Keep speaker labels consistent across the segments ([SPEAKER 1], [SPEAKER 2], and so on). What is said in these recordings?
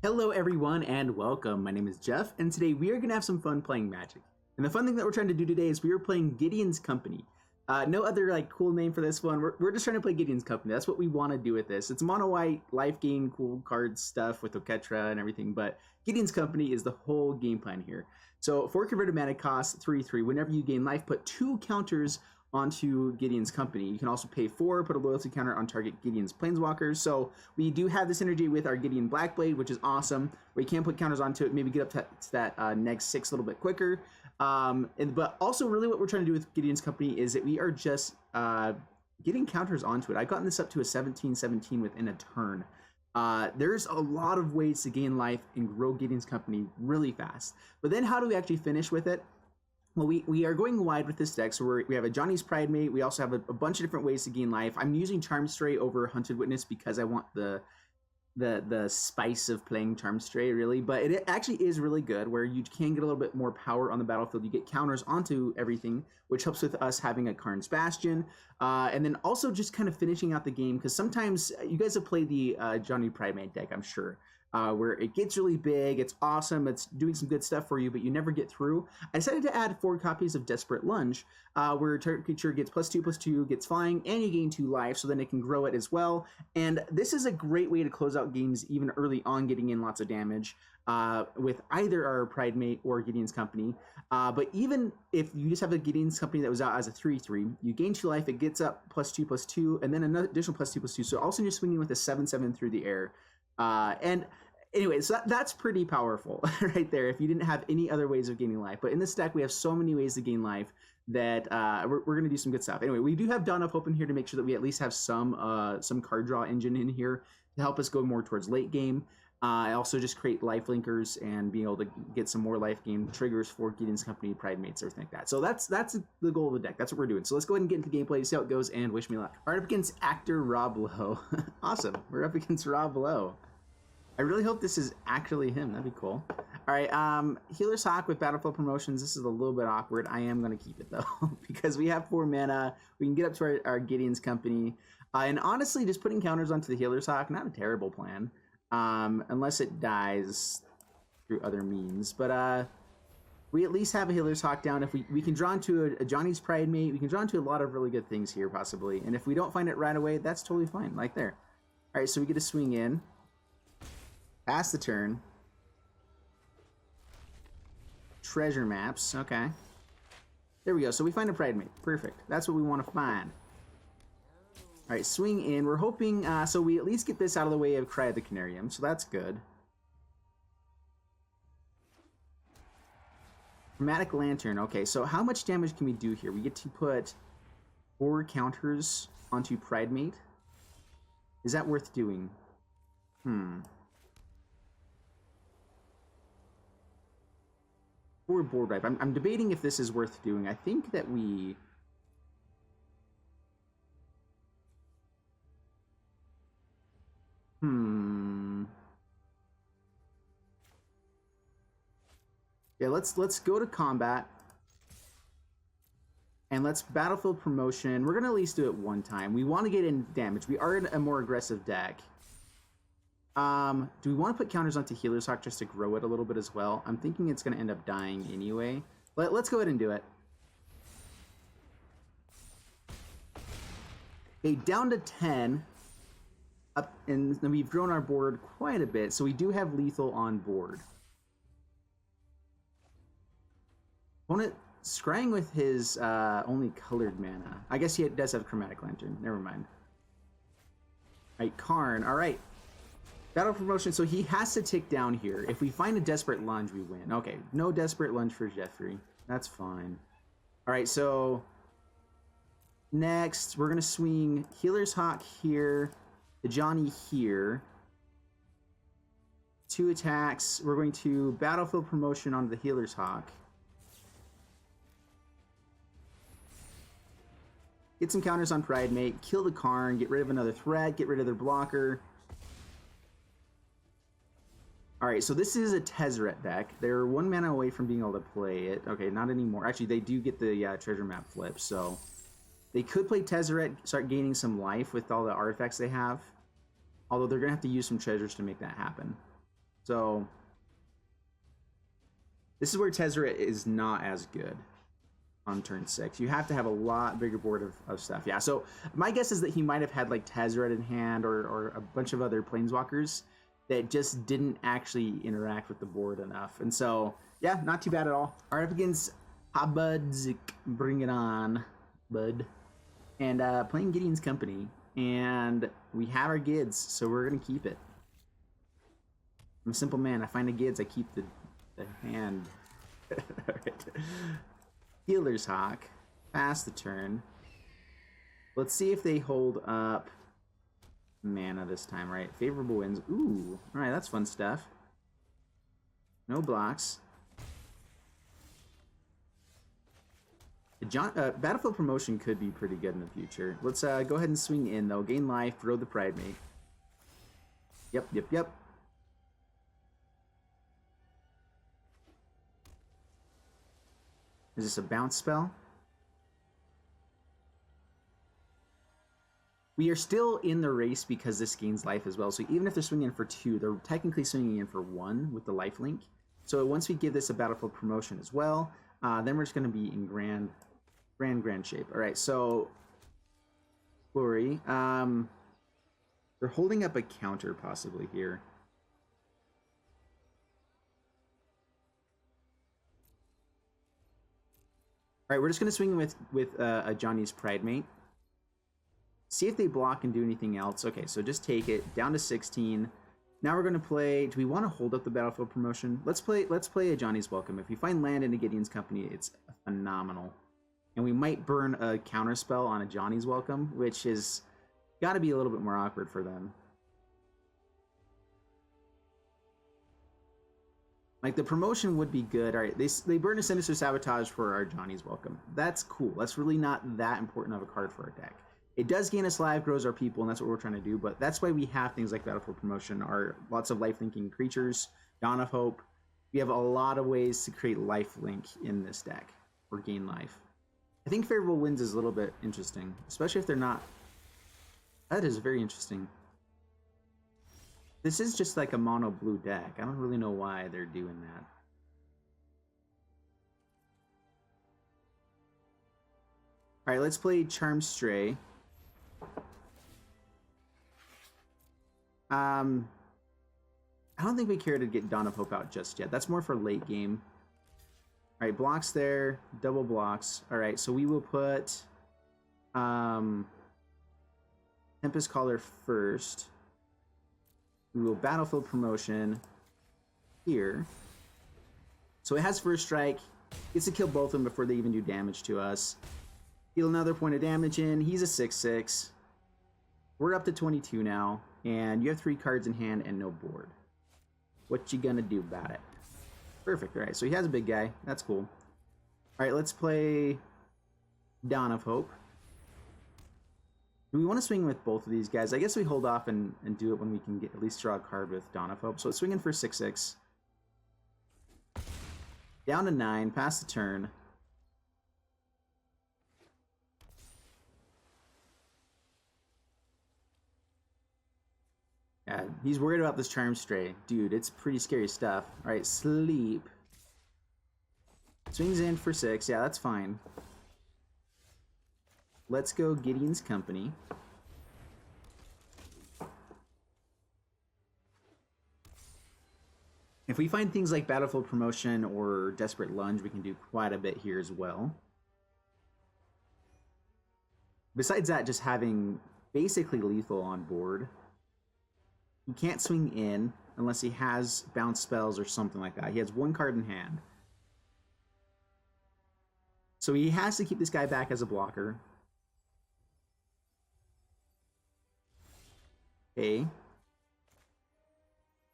[SPEAKER 1] Hello everyone and welcome. My name is Jeff and today we are going to have some fun playing Magic. And the fun thing that we're trying to do today is we are playing Gideon's Company. No other cool name for this one. We're just trying to play Gideon's Company. That's what we want to do with this. It's mono white, Lifegain, cool card stuff with Oketra and everything, but Gideon's Company is the whole game plan here. So for converted mana cost 3/3, whenever you gain life, put 2 counters onto Gideon's Company. You can also pay 4, put a loyalty counter on target Gideon's Planeswalkers. So we do have this synergy with our Gideon Blackblade, which is awesome. We can put counters onto it, maybe get up to that next 6 a little bit quicker. But also really what we're trying to do with Gideon's Company is that we are just getting counters onto it. I've gotten this up to a 17/17 within a turn. There's a lot of ways to gain life and grow Gideon's Company really fast. But then how do we actually finish with it? Well, we are going wide with this deck, so we have a Johnny's Pridemate. We also have a bunch of different ways to gain life. I'm using Charmstray over Hunted Witness because I want the spice of playing Charmstray, really. But it actually is really good, where you can get a little bit more power on the battlefield. You get counters onto everything, which helps with us having a Karn's Bastion. And then also just kind of finishing out the game, because sometimes you guys have played the Johnny Pridemate deck, I'm sure. Where it gets really big, it's awesome, it's doing some good stuff for you, but you never get through. I decided to add 4 copies of Desperate Lunge, where target creature gets +2/+2, gets flying, and you gain 2 life, so then it can grow it as well. And this is a great way to close out games even early on, getting in lots of damage with either our Pridemate or Gideon's Company. But even if you just have a Gideon's Company that was out as a 3/3, you gain 2 life, it gets up +2/+2, and then another additional +2/+2, so also you're swinging with a 7/7 through the air. And anyway, so that's pretty powerful right there if you didn't have any other ways of gaining life. But in this deck, we have so many ways to gain life that we're going to do some good stuff. Anyway, we do have Dawn of Hope in here to make sure that we at least have some card draw engine in here to help us go more towards late game. I also just create life linkers and being able to get some more life gain triggers for Gideon's Company, Pridemates, everything like that. So that's the goal of the deck. That's what we're doing. So let's go ahead and get into the gameplay, see how it goes, and wish me luck. All right, up against actor Rob Lowe. Awesome. We're up against Rob Lowe. I really hope this is actually him. That'd be cool. All right, Healer's Hawk with Battlefield Promotions. This is a little bit awkward. I am going to keep it, though, because we have 4 mana. We can get up to our Gideon's Company. And honestly, just putting counters onto the Healer's Hawk, not a terrible plan, unless it dies through other means. But we at least have a Healer's Hawk down. If we can draw into a Johnny's Pridemate, we can draw into a lot of really good things here, possibly. And if we don't find it right away, that's totally fine, like there. All right, so we get to swing in. Pass the turn. Treasure maps. Okay. There we go. So we find a Pridemate. Perfect. That's what we want to find. All right, swing in. We're hoping, so we at least get this out of the way of Cry of the Canarium, so that's good. Chromatic Lantern. Okay, so how much damage can we do here? We get to put 4 counters onto Pridemate. Is that worth doing? Or board wipe. I'm debating if this is worth doing. I think that we... Yeah, let's go to combat. And let's Battlefield Promotion. We're going to at least do it 1 time. We want to get in damage. We are in a more aggressive deck. Do we want to put counters onto Healer's Hawk just to grow it a little bit as well? I'm thinking it's going to end up dying anyway. Let's go ahead and do it. Okay, down to 10. Up, and we've grown our board quite a bit, so we do have lethal on board. Opponent scrying with his only colored mana. I guess he does have Chromatic Lantern. Never mind. All right, Karn. All right. Battle Promotion, so he has to tick down here. If we find a Desperate Lunge, we win. Okay, no Desperate Lunge for Jeffrey. That's fine. All right, so next we're going to swing Healer's Hawk here, the Johnny here. 2 attacks. We're going to Battlefield Promotion onto the Healer's Hawk. Get some counters on Pridemate, kill the Karn, get rid of another threat, get rid of their blocker. Alright, so this is a Tezzeret deck. They're 1 mana away from being able to play it. Okay, not anymore. Actually, they do get the treasure map flip, so they could play Tezzeret, start gaining some life with all the artifacts they have. Although they're going to have to use some treasures to make that happen. So this is where Tezzeret is not as good on turn 6. You have to have a lot bigger board of stuff. Yeah, so my guess is that he might have had like Tezzeret in hand or a bunch of other planeswalkers that just didn't actually interact with the board enough. And so, yeah, not too bad at all. All right, up against Habudzik. Bring it on, bud. And playing Gideon's Company. And we have our Gids, so we're going to keep it. I'm a simple man. I find the Gids, I keep the hand. All right. Healer's Hawk. Pass the turn. Let's see if they hold up mana this time, right? Favorable wins. Ooh. Alright, that's fun stuff. No blocks. Battlefield Promotion could be pretty good in the future. Let's go ahead and swing in, though. Gain life, throw the Pride Mate. Yep. Is this a bounce spell? We are still in the race because this gains life as well. So even if they're swinging in for 2, they're technically swinging in for 1 with the life link. So once we give this a Battlefield Promotion as well, then we're just going to be in grand shape. All right, so Glory. They're holding up a counter possibly here. All right, we're just going to swing with a Johnny's Pride Mate. See if they block and do anything else. Okay, so just take it down to 16. Now we're going to play. Do we want to hold up the Battlefield Promotion? Let's play a Johnny's Welcome. If we find land in a Gideon's Company, it's phenomenal. And we might burn a counter spell on a Johnny's Welcome, which is got to be a little bit more awkward for them. Like, the promotion would be good. All right, they burn a Sinister Sabotage for our Johnny's Welcome. That's cool. That's really not that important of a card for our deck. It does gain us life, grows our people, and that's what we're trying to do, but that's why we have things like Battlefield Promotion, or lots of life-linking creatures, Dawn of Hope. We have a lot of ways to create life link in this deck, or gain life. I think Favorable Winds is a little bit interesting, especially if they're not... That is very interesting. This is just like a mono blue deck. I don't really know why they're doing that. Alright, let's play Charm Stray. I don't think we care to get Dawn of Hope out just yet. That's more for late game. Alright, blocks there, double blocks. Alright, so we will put Tempest Caller first. We will Battlefield Promotion here. So it has first strike. Gets to kill both of them before they even do damage to us. Deal another point of damage in. He's a 6/6. We're up to 22 now. And you have 3 cards in hand and no board. What you gonna do about it? Perfect. Alright, so he has a big guy. That's cool. Alright, let's play Dawn of Hope. Do we want to swing with both of these guys? I guess we hold off and do it when we can at least draw a card with Dawn of Hope. So let's swing in for 6/6. Down to 9, pass the turn. Yeah, he's worried about this Charm Stray. Dude, it's pretty scary stuff. Alright, sleep. Swings in for 6. Yeah, that's fine. Let's go Gideon's Company. If we find things like Battlefield Promotion or Desperate Lunge, we can do quite a bit here as well. Besides that, just having basically lethal on board. He can't swing in unless he has bounce spells or something like that. He has 1 card in hand. So he has to keep this guy back as a blocker. Okay.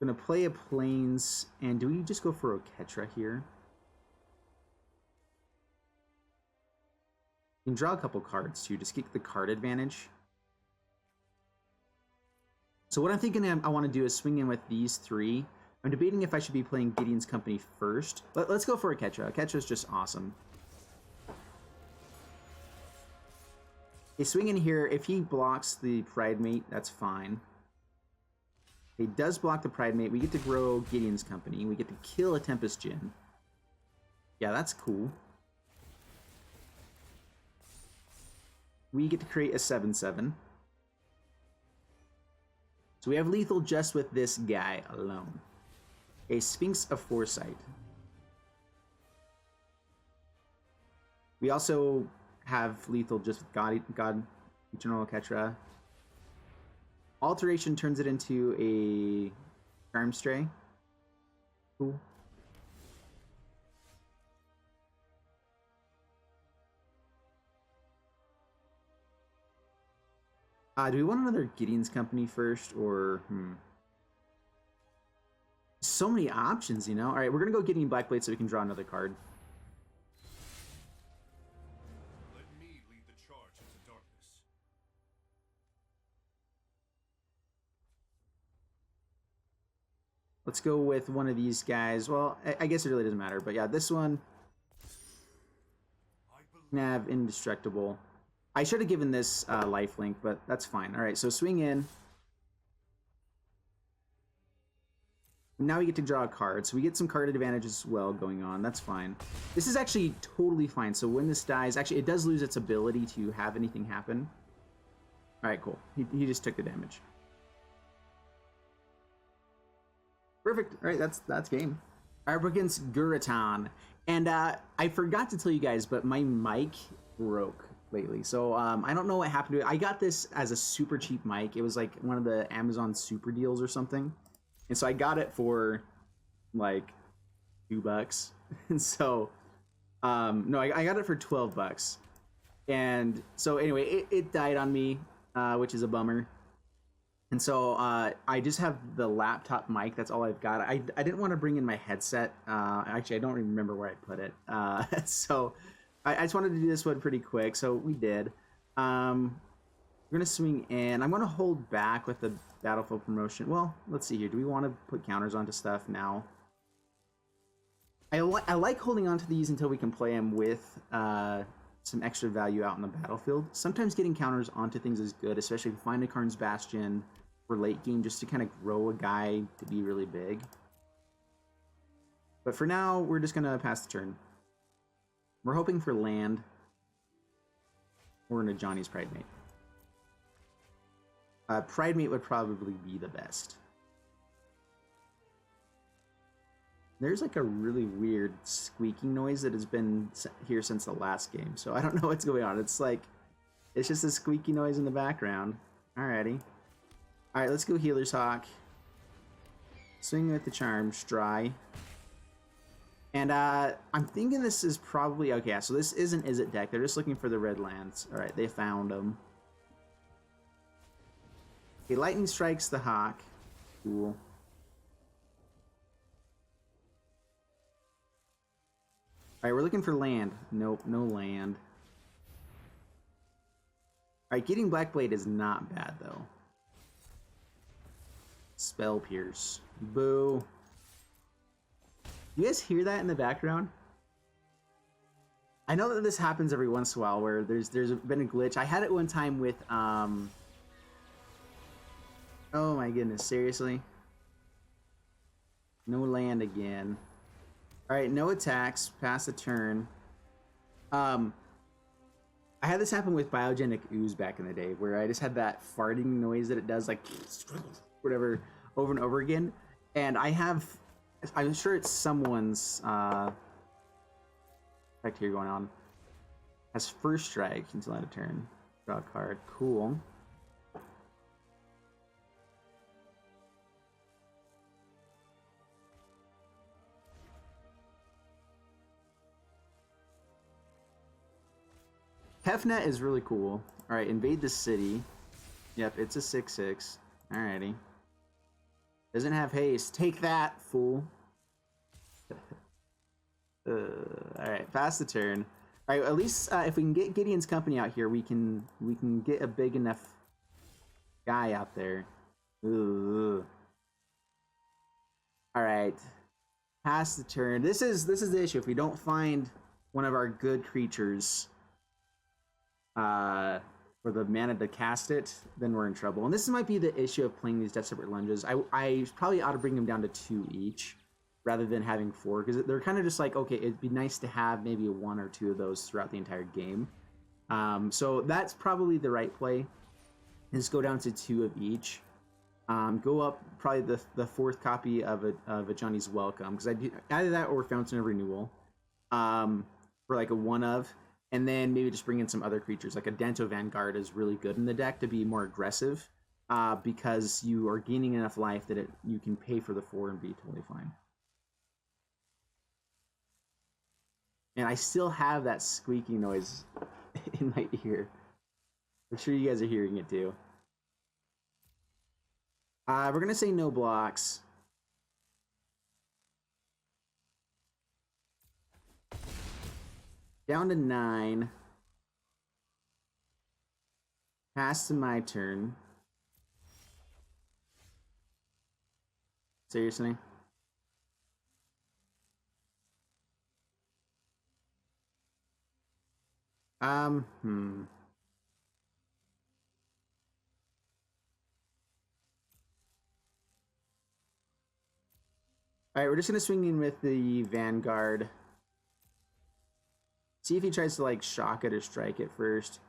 [SPEAKER 1] Gonna play a Plains, and do we just go for Oketra here? You can draw a couple cards too, just get the card advantage. So what I'm thinking I want to do is swing in with these 3. I'm debating if I should be playing Gideon's Company first. Let's go for Oketra. Oketra is just awesome. Okay, swing in here. If he blocks the Pride Mate, that's fine. It does block the Pride Mate. We get to grow Gideon's Company. We get to kill a Tempest Djinn. Yeah, that's cool. We get to create a 7/7. So we have lethal just with this guy alone. A Sphinx of Foresight. We also have lethal just with God Eternal Ketra. Alteration turns it into a Charm Stray. Cool. Do we want another Gideon's Company first, or so many options, you know? All right, we're gonna go Gideon Blackblade so we can draw another card.
[SPEAKER 2] Let me lead the charge into darkness.
[SPEAKER 1] Let's go with one of these guys. Well, I guess it really doesn't matter, but yeah, this one. Nav Indestructible. I should have given this lifelink, but that's fine. All right, so swing in. Now we get to draw a card, so we get some card advantage as well going on. That's fine. This is actually totally fine. So when this dies, actually it does lose its ability to have anything happen. All right, cool. He just took the damage. Perfect. All right, that's game. All right, we're against Guraton, and I forgot to tell you guys, but my mic broke lately, so I don't know what happened to it. I got this as a super cheap mic. It was like one of the Amazon super deals or something, and so I got it for like $2. And so no, I got it for $12, and so anyway, it died on me, which is a bummer. And so I just have the laptop mic. That's all I've got. I didn't want to bring in my headset. Actually, I don't remember where I put it. So I just wanted to do this one pretty quick, so we did. We're going to swing in. I'm going to hold back with the Battlefield promotion. Well, let's see here. Do we want to put counters onto stuff now? I like holding on to these until we can play them with some extra value out in the battlefield. Sometimes getting counters onto things is good, especially if you find a Karn's Bastion for late game, just to kind of grow a guy to be really big. But for now, we're just going to pass the turn. We're hoping for land or into Johnny's Pride Mate. Pride Mate would probably be the best. There's like a really weird squeaking noise that has been here since the last game, so I don't know what's going on. It's like, it's just a squeaky noise in the background. Alrighty. Alright, let's go Healer's Hawk. Swing with the Charms, dry. And I'm thinking this is probably, okay, so this isn't Izzet deck. They're just looking for the red lands. Alright, they found them. Okay, Lightning Strikes the Hawk. Cool. Alright, we're looking for land. Nope, no land. Alright, getting Blackblade is not bad, though. Spell Pierce. Boo. You guys hear that in the background? I know that this happens every once in a while where there's been a glitch. I had it one time with, oh my goodness, seriously? No land again. Alright, no attacks, pass the turn. I had this happen with Biogenic Ooze back in the day, where I just had that farting noise that it does, like, whatever, over and over again. And I'm sure it's someone's, effect here going on. Has first strike until end of turn. Draw a card. Cool. Hefnet is really cool. Alright, invade the city. Yep, it's a 6/6. Alrighty. Doesn't have haste. Take that, fool. Alright, pass the turn. Alright, at least if we can get Gideon's Company out here, we can get a big enough guy out there. Alright. Pass the turn. This is the issue. If we don't find one of our good creatures, or the mana to cast it, then we're in trouble. And this might be the issue of playing these Desperate Lunges. I probably ought to bring them down to 2 each rather than having 4, because they're kind of just like, okay, it'd be nice to have maybe 1 or 2 of those throughout the entire game. So that's probably the right play, is go down to 2 of each. Go up probably the 4th copy of a Johnny's Welcome, because either that or Fountain of Renewal for like a 1 of, and then maybe just bring in some other creatures. Like a Danto Vanguard is really good in the deck to be more aggressive, because you are gaining enough life that you can pay for the 4 and be totally fine. And I still have that squeaky noise in my ear. I'm sure you guys are hearing it too. We're going to say no blocks. Down to 9. Pass to my turn. Seriously? Alright, we're just gonna swing in with the Vanguard. See if he tries to like shock it or strike it first.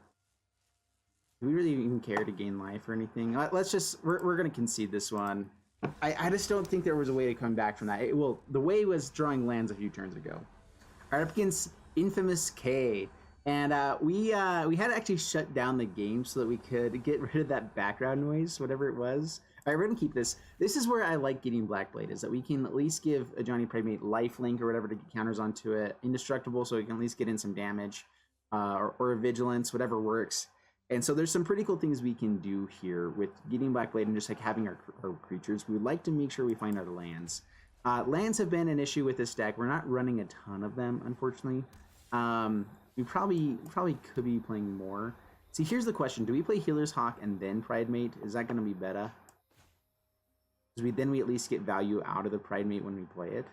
[SPEAKER 1] Do we really even care to gain life or anything? Let's just, we're gonna concede this one. I just don't think there was a way to come back from that. The way was drawing lands a few turns ago. Alright, up against Infamous K. And we had to actually shut down the game so that we could get rid of that background noise, whatever it was. All right, we're gonna keep this. This is where I like getting Blackblade, is that we can at least give a Johnny Primate lifelink or whatever to get counters onto it, indestructible, so we can at least get in some damage, or a vigilance, whatever works. And so there's some pretty cool things we can do here with getting Blackblade and just like having our creatures. We would like to make sure we find our lands. Lands have been an issue with this deck. We're not running a ton of them, unfortunately. We probably could be playing more. See, here's the question. Do we play Healer's Hawk and then Pridemate? Is that going to be better? Because then we at least get value out of the Pridemate when we play it.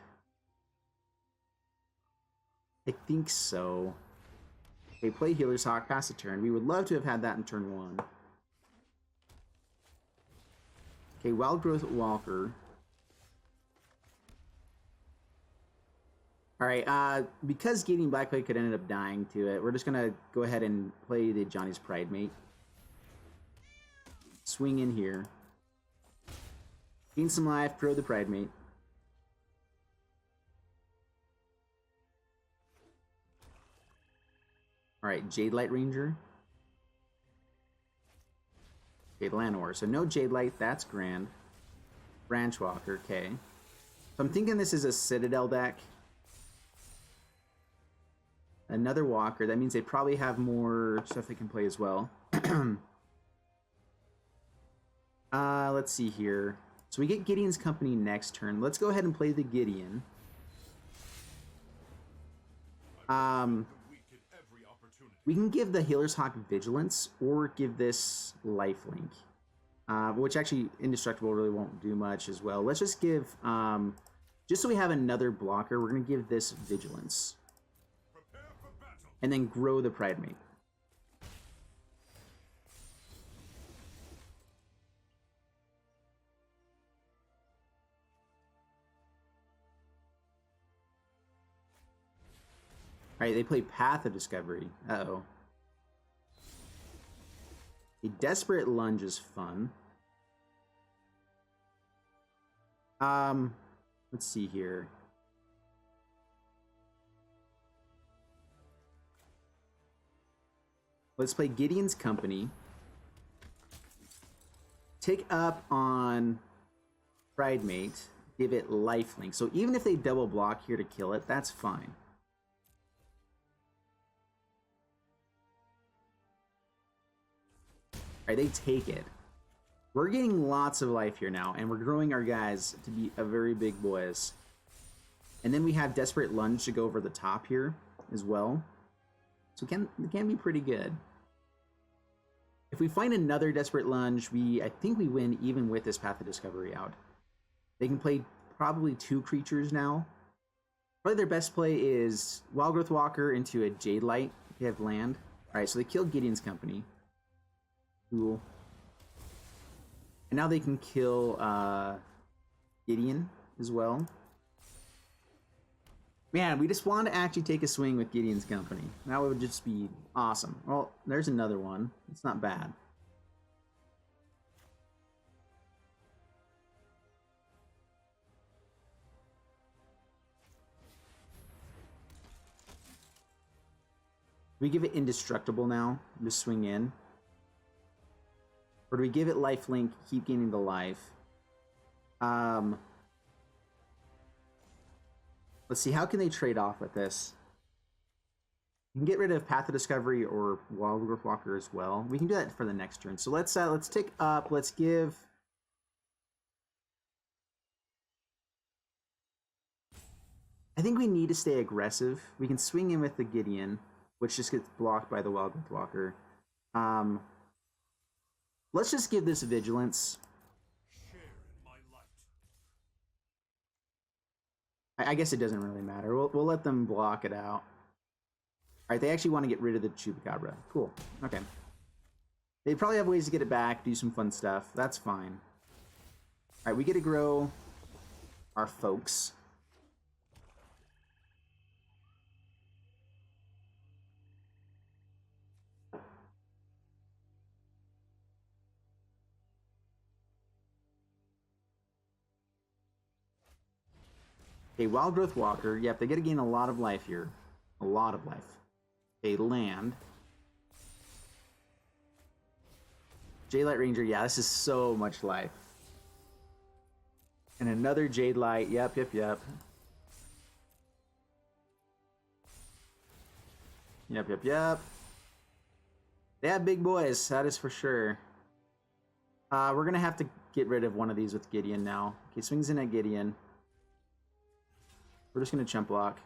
[SPEAKER 1] I think so. Okay, play Healer's Hawk, pass a turn. We would love to have had that in turn 1. Okay, Wild Growth Walker. Alright, because getting Blackblade could end up dying to it, we're just gonna go ahead and play the Johnny's Pridemate. Swing in here. Gain some life, throw the Pridemate. Alright, Jade Light Ranger. Okay, Llanowar. So no Jade Light, that's grand. Branch Walker, okay. So I'm thinking this is a Citadel deck. Another Walker. That means they probably have more stuff they can play as well. Let's see here. So we get Gideon's Company next turn. Let's go ahead and play the Gideon. We can give the Healer's Hawk Vigilance or give this Lifelink. Which actually Indestructible really won't do much as well. Let's just give, just so we have another blocker, we're going to give this Vigilance. And then grow the Pridemate. Alright, they play Path of Discovery. Uh-oh. A Desperate Lunge is fun. Let's see here. Let's play Gideon's Company. Take up on Pridemate. Give it Lifelink. So even if they double block here to kill it, that's fine. Alright, they take it. We're getting lots of life here now, and we're growing our guys to be a very big boys. And then we have Desperate Lunge to go over the top here as well. So it can be pretty good. If we find another Desperate Lunge, I think we win even with this Path of Discovery out. They can play probably 2 creatures now. Probably their best play is Wild Growth Walker into a Jade Light if they have land. Alright, so they killed Gideon's Company. Cool. And now they can kill Gideon as well. Man, we just want to actually take a swing with Gideon's company. That would just be awesome. Well, there's another one. It's not bad. We give it indestructible now, just swing in. Or do we give it lifelink, keep gaining the life? Let's see, how can they trade off with this? You can get rid of Path of Discovery or Wildgrowth Walker as well. We can do that for the next turn. So let's tick up, let's give... I think we need to stay aggressive. We can swing in with the Gideon, which just gets blocked by the Wildgrowth Walker. Let's just give this Vigilance.
[SPEAKER 2] Share in my light.
[SPEAKER 1] I guess it doesn't really matter. We'll let them block it out. Alright, they actually want to get rid of the Chupacabra. Cool. Okay. They probably have ways to get it back, do some fun stuff. That's fine. Alright, we get to grow our folks. Okay, Wildgrowth Walker. Yep, they get to gain a lot of life here. A lot of life. Okay, land. Jadelight Ranger. Yeah, this is so much life. And another Jade Light. Yep. Yep. They have big boys, that is for sure. We're gonna have to get rid of one of these with Gideon now. Okay, swings in at Gideon. We're just going to chump block.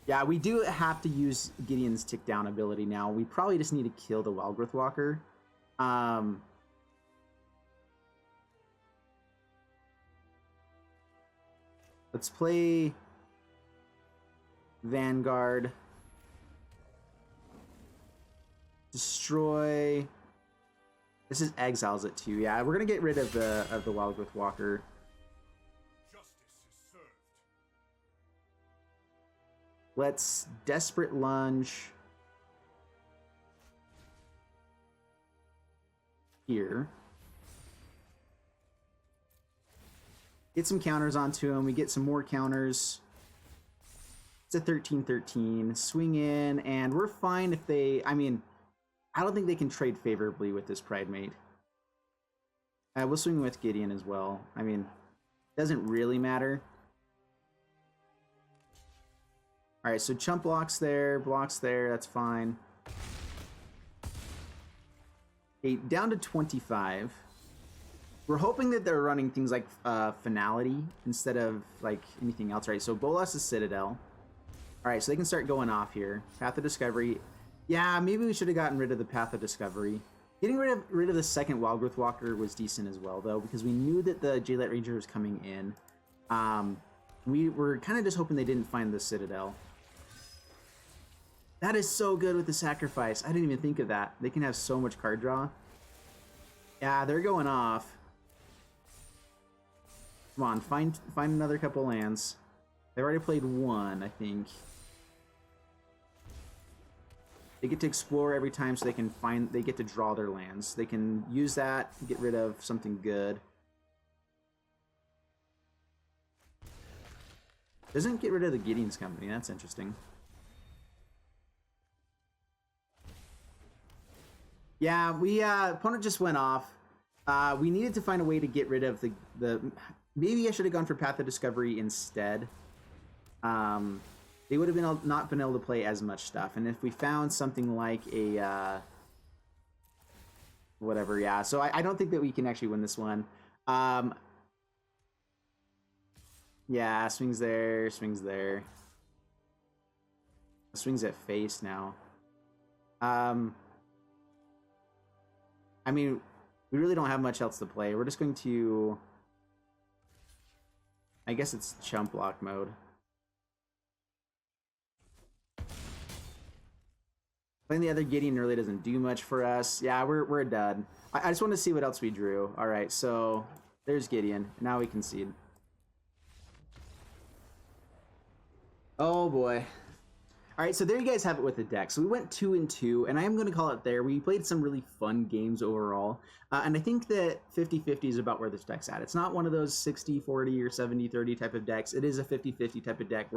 [SPEAKER 1] Yeah, we do have to use Gideon's tick down ability now. We probably just need to kill the Wildgrowth Walker. Let's play Vanguard. Destroy... This is exiles it too. Yeah, we're gonna get rid of the Wildgrowth Walker.
[SPEAKER 2] Justice is served.
[SPEAKER 1] Let's Desperate Lunge here. Get some counters onto him. We get some more counters. It's a 13-13. Swing in, and we're fine if they... I mean, I don't think they can trade favorably with this Pridemate. We'll swing with Gideon as well. I mean, doesn't really matter. Alright, so chump blocks there, that's fine. Okay, down to 25. We're hoping that they're running things like Finality instead of like anything else, right? So Bolas is Citadel. Alright, so they can start going off here. Path of Discovery. Yeah, maybe we should have gotten rid of the Path of Discovery. Getting rid of the second Wildgrowth Walker was decent as well, though, because we knew that the Jadelight Ranger was coming in. We were kind of just hoping they didn't find the Citadel. That is so good with the sacrifice. I didn't even think of that. They can have so much card draw. Yeah, they're going off. Come on, find another couple lands. They've already played one, I think. They get to explore every time, so they get to draw their lands. They can use that to get rid of something good. Doesn't get rid of the Gideon's company. That's interesting. Yeah, opponent just went off. We needed to find a way to get rid of the maybe I should have gone for Path of Discovery instead. They would have not been able to play as much stuff, and if we found something like a whatever, yeah. So I don't think that we can actually win this one. Yeah, swings there, swings there. Swings at face now. I mean, we really don't have much else to play. We're just going to... I guess it's chump block mode. Playing the other Gideon really doesn't do much for us. Yeah, we're a dud. I just want to see what else we drew. All right, so there's Gideon. Now we concede. Oh boy. All right, so there you guys have it with the deck. So we went 2-2, and I am going to call it there. We played some really fun games overall, and I think that 50-50 is about where this deck's at. It's not one of those 60-40 or 70-30 type of decks. It is a 50-50 type of deck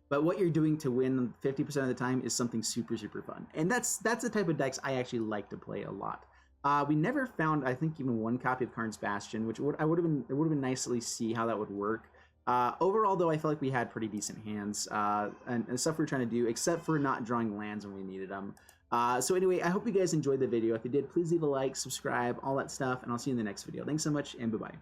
[SPEAKER 1] but what you're doing to win 50% of the time is something super, super fun. And that's the type of decks I actually like to play a lot. We never found, I think, even one copy of Karn's Bastion, which it would have been nice to at least see how that would work. Overall, though, I feel like we had pretty decent hands and stuff we were trying to do, except for not drawing lands when we needed them. So anyway, I hope you guys enjoyed the video. If you did, please leave a like, subscribe, all that stuff, and I'll see you in the next video. Thanks so much, and bye-bye.